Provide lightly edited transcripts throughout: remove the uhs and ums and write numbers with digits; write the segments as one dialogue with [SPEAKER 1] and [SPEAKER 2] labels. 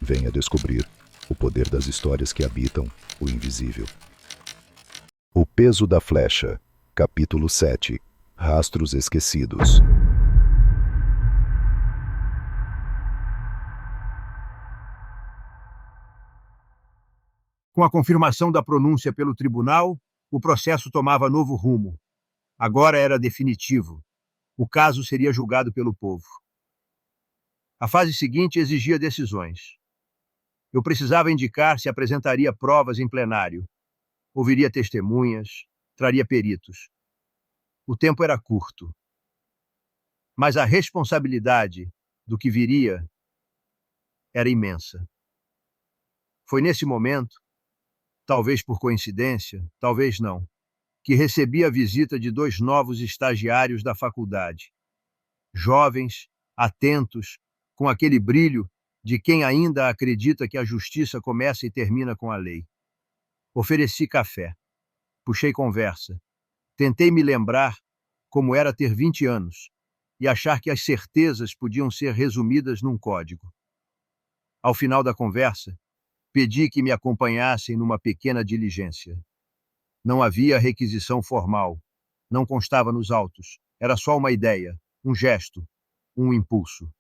[SPEAKER 1] Venha descobrir o poder das histórias que habitam o invisível. O peso da flecha, capítulo 7. Rastros esquecidos.
[SPEAKER 2] Com a confirmação da pronúncia pelo tribunal, o processo tomava novo rumo. Agora era definitivo. O caso seria julgado pelo povo. A fase seguinte exigia decisões. Eu precisava indicar se apresentaria provas em plenário, ouviria testemunhas, traria peritos. O tempo era curto. Mas a responsabilidade do que viria era imensa. Foi nesse momento, talvez por coincidência, talvez não, que recebi a visita de 2 novos estagiários da faculdade. Jovens, atentos, com aquele brilho de quem ainda acredita que a justiça começa e termina com a lei. Ofereci café, puxei conversa, tentei me lembrar como era ter 20 anos e achar que as certezas podiam ser resumidas num código. Ao final da conversa, pedi que me acompanhassem numa pequena diligência. Não havia requisição formal, não constava nos autos, era só uma ideia, um gesto, um impulso.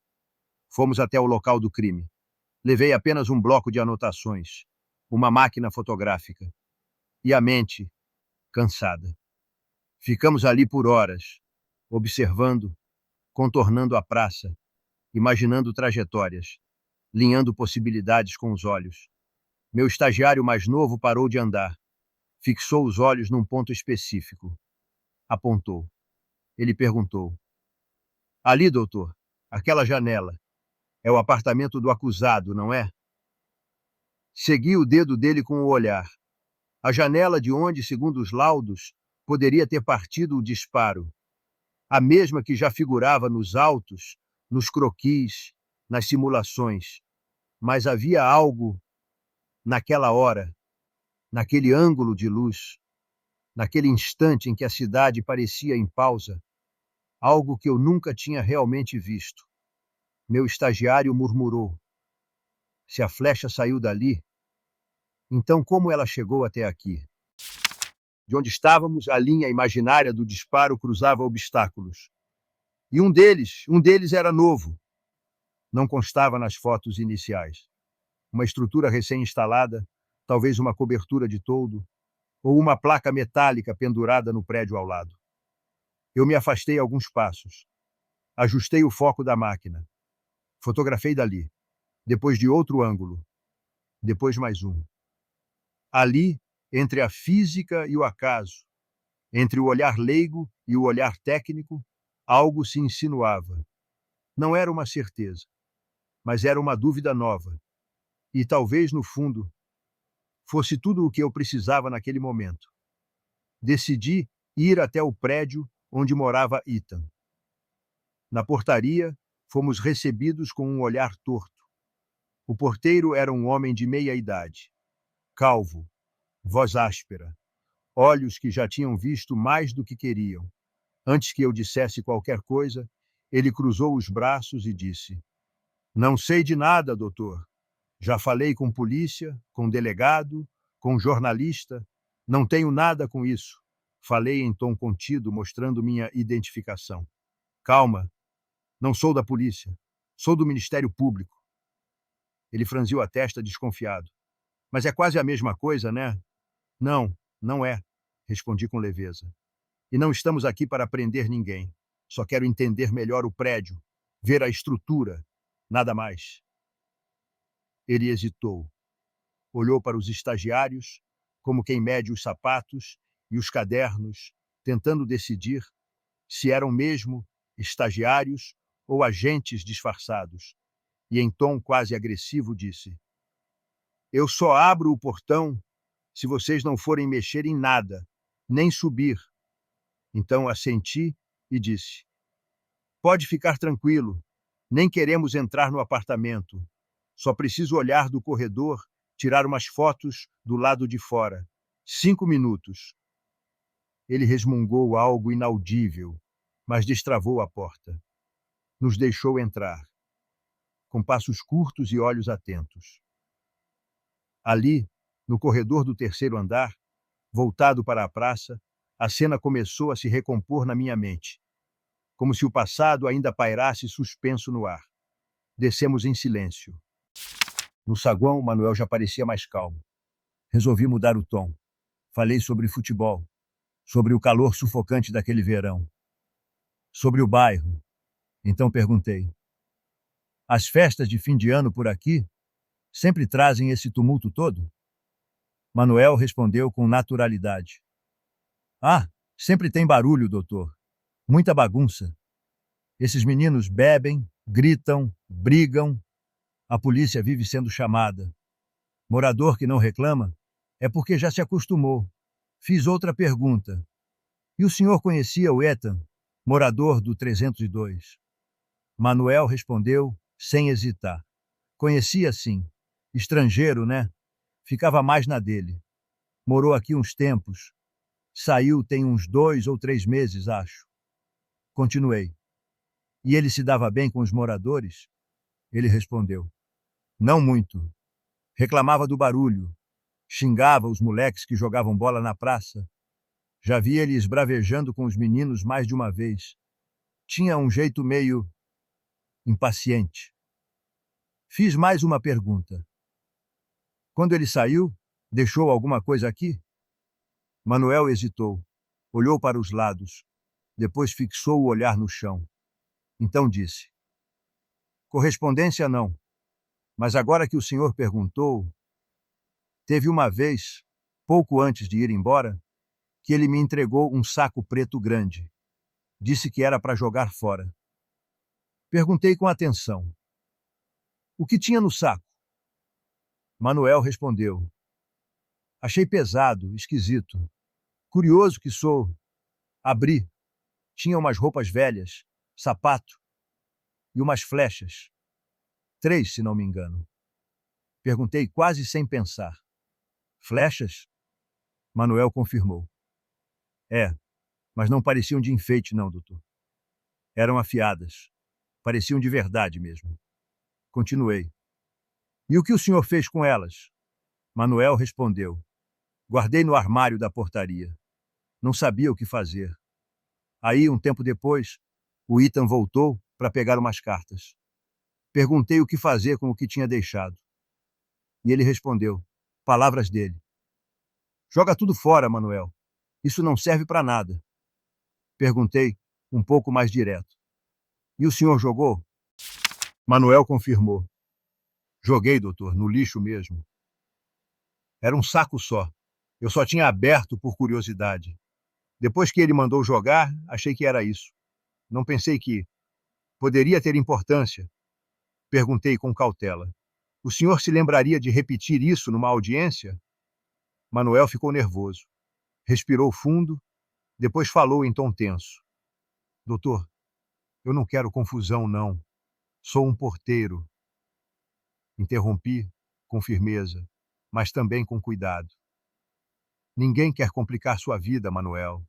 [SPEAKER 2] Fomos até o local do crime. Levei apenas um bloco de anotações, uma máquina fotográfica e a mente cansada. Ficamos ali por horas, observando, contornando a praça, imaginando trajetórias, linhando possibilidades com os olhos. Meu estagiário mais novo parou de andar, fixou os olhos num ponto específico. Apontou. Ele perguntou: "Ali, doutor, aquela janela. É o apartamento do acusado, não é?" Segui o dedo dele com o olhar. A janela de onde, segundo os laudos, poderia ter partido o disparo. A mesma que já figurava nos autos, nos croquis, nas simulações. Mas havia algo naquela hora, naquele ângulo de luz, naquele instante em que a cidade parecia em pausa, algo que eu nunca tinha realmente visto. Meu estagiário murmurou: "Se a flecha saiu dali, então como ela chegou até aqui?" De onde estávamos, a linha imaginária do disparo cruzava obstáculos. E um deles era novo. Não constava nas fotos iniciais. Uma estrutura recém-instalada, talvez uma cobertura de toldo, ou uma placa metálica pendurada no prédio ao lado. Eu me afastei alguns passos. Ajustei o foco da máquina. Fotografei dali. Depois de outro ângulo. Depois mais um. Ali, entre a física e o acaso, entre o olhar leigo e o olhar técnico, algo se insinuava. Não era uma certeza, mas era uma dúvida nova. E talvez, no fundo, fosse tudo o que eu precisava naquele momento. Decidi ir até o prédio onde morava Ethan. Na portaria, fomos recebidos com um olhar torto. O porteiro era um homem de meia idade, calvo, voz áspera, olhos que já tinham visto mais do que queriam. Antes que eu dissesse qualquer coisa, ele cruzou os braços e disse: "Não sei de nada, doutor. Já falei com polícia, com delegado, com jornalista. Não tenho nada com isso." Falei em tom contido, mostrando minha identificação. "Calma, não sou da polícia. Sou do Ministério Público." Ele franziu a testa desconfiado. "Mas é quase a mesma coisa, né?" "Não, não é", respondi com leveza. "E não estamos aqui para prender ninguém. Só quero entender melhor o prédio, ver a estrutura, nada mais." Ele hesitou. Olhou para os estagiários, como quem mede os sapatos e os cadernos, tentando decidir se eram mesmo estagiários ou agentes disfarçados. E em tom quase agressivo disse: "Eu só abro o portão se vocês não forem mexer em nada, nem subir." Então assenti e disse: "Pode ficar tranquilo, nem queremos entrar no apartamento. Só preciso olhar do corredor, tirar umas fotos do lado de fora. 5 minutos." Ele resmungou algo inaudível, mas destravou a porta. Nos deixou entrar. com passos curtos e olhos atentos. Ali, no corredor do terceiro andar, voltado para a praça, a cena começou a se recompor na minha mente, como se o passado ainda pairasse suspenso no ar. Descemos em silêncio. No saguão, Manuel já parecia mais calmo. Resolvi mudar o tom. Falei sobre futebol, sobre o calor sufocante daquele verão, sobre o bairro. Então perguntei: as festas de fim de ano por aqui sempre trazem esse tumulto todo? Manuel respondeu com naturalidade: ah, sempre tem barulho, doutor. Muita bagunça. Esses meninos bebem, gritam, brigam. A polícia vive sendo chamada. Morador que não reclama é porque já se acostumou. Fiz outra pergunta. E o senhor conhecia o Ethan, morador do 302? Manuel respondeu sem hesitar. Conhecia sim. Estrangeiro, né? Ficava mais na dele. Morou aqui uns tempos. Saiu tem uns 2 ou 3 meses, acho. Continuei. E ele se dava bem com os moradores? Ele respondeu: não muito. Reclamava do barulho. Xingava os moleques que jogavam bola na praça. Já vi ele esbravejando com os meninos mais de uma vez. Tinha um jeito meio impaciente. Fiz mais uma pergunta. Quando ele saiu, deixou alguma coisa aqui? Manuel hesitou. Olhou para os lados. Depois fixou o olhar no chão. Então disse: correspondência não. Mas agora que o senhor perguntou, teve uma vez, pouco antes de ir embora, que ele me entregou um saco preto grande. Disse que era para jogar fora. Perguntei com atenção: o que tinha no saco? Manuel respondeu: achei pesado, esquisito. Curioso que sou. Abri. Tinha umas roupas velhas, sapato e umas flechas. 3, se não me engano. Perguntei quase sem pensar: flechas? Manuel confirmou: é, mas não pareciam de enfeite não, doutor. Eram afiadas. Pareciam de verdade mesmo. Continuei: e o que o senhor fez com elas? Manuel respondeu: guardei no armário da portaria. Não sabia o que fazer. Aí, um tempo depois, o Ethan voltou para pegar umas cartas. Perguntei o que fazer com o que tinha deixado. E ele respondeu, palavras dele: joga tudo fora, Manuel. Isso não serve para nada. Perguntei, um pouco mais direto: e o senhor jogou? Manuel confirmou: joguei, doutor, no lixo mesmo. Era um saco só. Eu só tinha aberto por curiosidade. Depois que ele mandou jogar, achei que era isso. Não pensei que poderia ter importância. Perguntei com cautela: o senhor se lembraria de repetir isso numa audiência? Manuel ficou nervoso. Respirou fundo, depois falou em tom tenso: doutor, eu não quero confusão, não. Sou um porteiro. Interrompi, com firmeza, mas também com cuidado. Ninguém quer complicar sua vida, Manuel.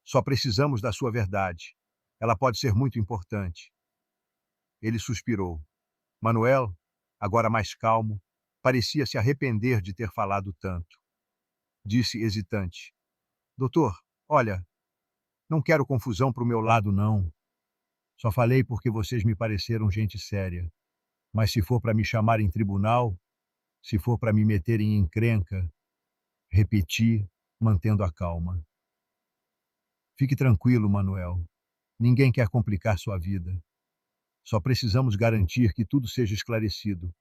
[SPEAKER 2] Só precisamos da sua verdade. Ela pode ser muito importante. Ele suspirou. Manuel, agora mais calmo, parecia se arrepender de ter falado tanto. Disse hesitante: doutor, olha, não quero confusão para o meu lado, não. Só falei porque vocês me pareceram gente séria. Mas se for para me chamar em tribunal, se for para me meter em encrenca, repeti, mantendo a calma. Fique tranquilo, Manuel. Ninguém quer complicar sua vida. Só precisamos garantir que tudo seja esclarecido.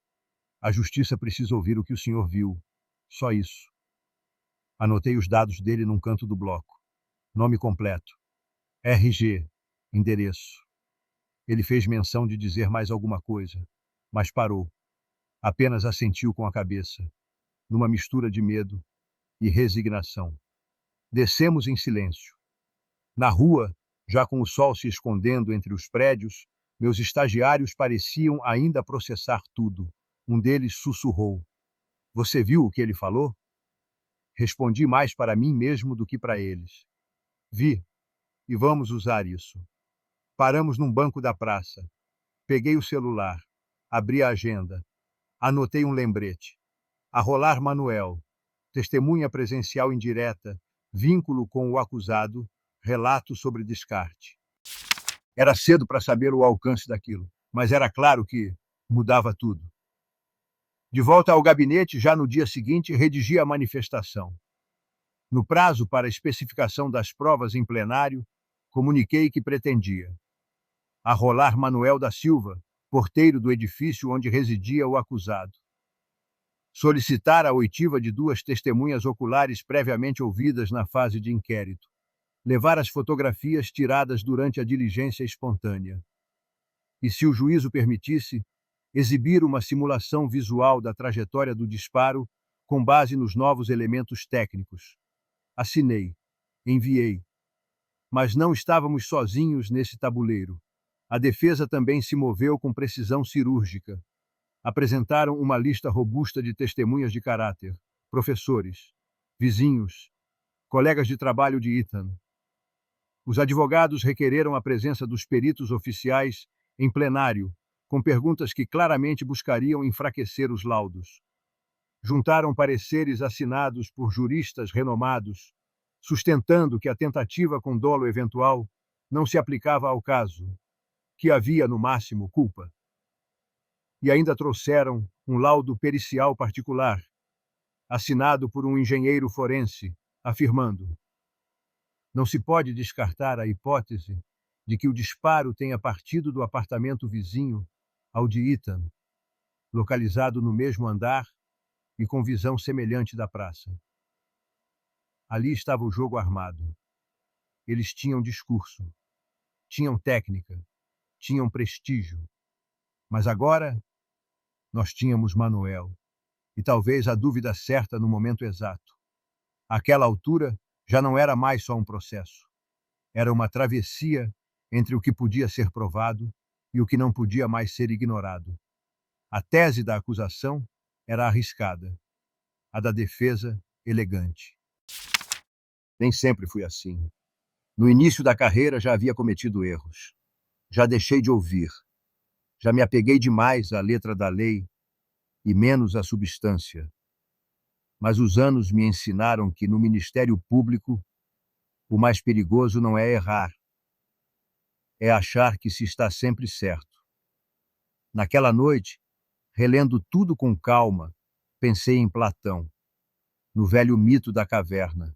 [SPEAKER 2] A justiça precisa ouvir o que o senhor viu. Só isso. Anotei os dados dele num canto do bloco. Nome completo. RG. Endereço. Ele fez menção de dizer mais alguma coisa, mas parou. Apenas assentiu com a cabeça, numa mistura de medo e resignação. Descemos em silêncio. Na rua, já com o sol se escondendo entre os prédios, meus estagiários pareciam ainda processar tudo. Um deles sussurrou: você viu o que ele falou? Respondi mais para mim mesmo do que para eles. Vi, e vamos usar isso. Paramos num banco da praça. Peguei o celular. Abri a agenda. Anotei um lembrete. Arrolar Manuel. Testemunha presencial indireta. Vínculo com o acusado. Relato sobre descarte. Era cedo para saber o alcance daquilo, mas era claro que mudava tudo. De volta ao gabinete, já no dia seguinte, redigi a manifestação. No prazo para a especificação das provas em plenário, comuniquei que pretendia arrolar Manuel da Silva, porteiro do edifício onde residia o acusado. Solicitar a oitiva de 2 testemunhas oculares previamente ouvidas na fase de inquérito. Levar as fotografias tiradas durante a diligência espontânea. E, se o juízo permitisse, exibir uma simulação visual da trajetória do disparo com base nos novos elementos técnicos. Assinei. Enviei. Mas não estávamos sozinhos nesse tabuleiro. A defesa também se moveu com precisão cirúrgica. Apresentaram uma lista robusta de testemunhas de caráter, professores, vizinhos, colegas de trabalho de Ethan. Os advogados requereram a presença dos peritos oficiais em plenário, com perguntas que claramente buscariam enfraquecer os laudos. Juntaram pareceres assinados por juristas renomados, sustentando que a tentativa com dolo eventual não se aplicava ao caso, que havia, no máximo, culpa. E ainda trouxeram um laudo pericial particular, assinado por um engenheiro forense, afirmando: não se pode descartar a hipótese de que o disparo tenha partido do apartamento vizinho ao de Ethan, localizado no mesmo andar e com visão semelhante da praça. Ali estava o jogo armado. Eles tinham discurso, tinham técnica, tinham prestígio. Mas agora, nós tínhamos Manuel, e talvez a dúvida certa no momento exato. Àquela altura, já não era mais só um processo. Era uma travessia entre o que podia ser provado e o que não podia mais ser ignorado. A tese da acusação era arriscada, a da defesa, elegante. Nem sempre fui assim. No início da carreira já havia cometido erros. Já deixei de ouvir. Já me apeguei demais à letra da lei e menos à substância. Mas os anos me ensinaram que no Ministério Público o mais perigoso não é errar, é achar que se está sempre certo. Naquela noite, relendo tudo com calma, pensei em Platão, no velho mito da caverna,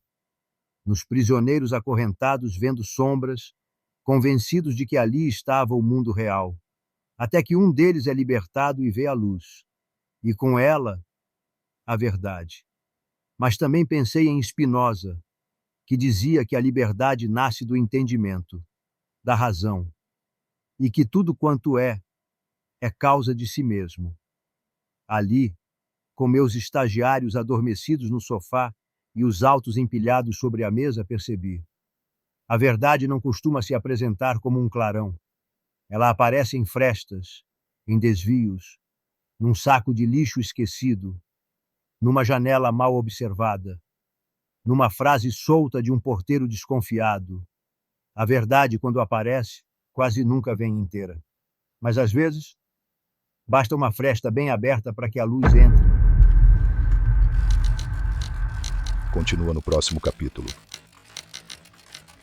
[SPEAKER 2] nos prisioneiros acorrentados vendo sombras, convencidos de que ali estava o mundo real, até que um deles é libertado e vê a luz, e com ela, a verdade. Mas também pensei em Spinoza, que dizia que a liberdade nasce do entendimento, da razão, e que tudo quanto é causa de si mesmo. Ali, com meus estagiários adormecidos no sofá e os autos empilhados sobre a mesa, percebi. A verdade não costuma se apresentar como um clarão. Ela aparece em frestas, em desvios, num saco de lixo esquecido, numa janela mal observada, numa frase solta de um porteiro desconfiado. A verdade, quando aparece, quase nunca vem inteira. Mas, às vezes, basta uma fresta bem aberta para que a luz entre.
[SPEAKER 1] Continua no próximo capítulo.